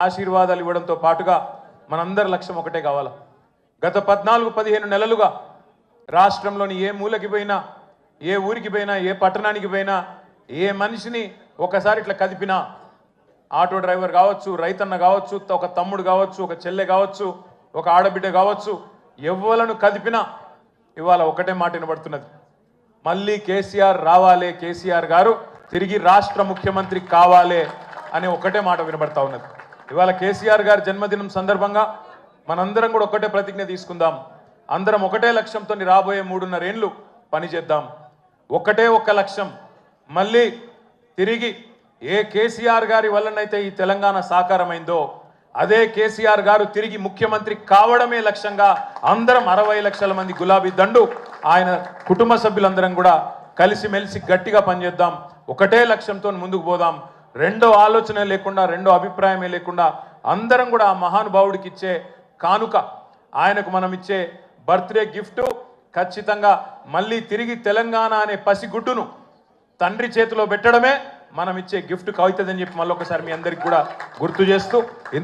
ఆశీర్వాదాలు ఇవ్వడంతో పాటుగా మనందరి లక్ష్యం ఒకటే కావాలా. గత 14-15 నెలలుగా రాష్ట్రంలోని ఏ మూలకి పోయినా, ఏ ఊరికి పోయినా, ఏ పట్టణానికి పోయినా, ఏ మనిషిని ఒకసారి ఇట్లా కదిపినా, ఆటో డ్రైవర్ కావచ్చు, రైతన్న కావచ్చు, ఒక తమ్ముడు కావచ్చు, ఒక చెల్లె కావచ్చు, ఒక ఆడబిడ్డ కావచ్చు, ఎవ్వలను కదిపినా ఇవాళ ఒకటే మాట వినబడుతున్నది, మళ్ళీ కేసీఆర్ రావాలే, కేసీఆర్ గారు తిరిగి రాష్ట్ర ముఖ్యమంత్రి కావాలే అనే ఒకటే మాట వినబడతా ఉన్నది. ఇవాళ కేసీఆర్ గారి జన్మదినం సందర్భంగా మనందరం కూడా ఒకటే ప్రతిజ్ఞ తీసుకుందాం. అందరం ఒకటే లక్ష్యంతో రాబోయే 3.5 ఏళ్ళు పనిచేద్దాం. ఒకటే ఒక్క లక్ష్యం, మళ్ళీ తిరిగి ఏ కేసీఆర్ గారి వల్లనైతే ఈ తెలంగాణ సాకారమైందో అదే కేసీఆర్ గారు తిరిగి ముఖ్యమంత్రి కావడమే లక్ష్యంగా అందరం 60 లక్షల మంది గులాబీ దండు ఆయన కుటుంబ సభ్యులందరం కూడా కలిసిమెలిసి గట్టిగా పనిచేద్దాం. ఒకటే లక్ష్యంతో ముందుకు పోదాం. రెండో ఆలోచన లేకుండా, రెండో అభిప్రాయమే లేకుండా అందరం కూడా ఆ మహానుభావుడికి ఇచ్చే కానుక, ఆయనకు మనం ఇచ్చే బర్త్డే గిఫ్ట్ ఖచ్చితంగా మళ్ళీ తిరిగి తెలంగాణ అనే పసిగుడ్డును తండ్రి చేతిలో పెట్టడమే మనం ఇచ్చే గిఫ్ట్ అవుతుందని చెప్పి మళ్ళొకసారి మీ అందరికి కూడా గుర్తు చేస్తూ ఇంత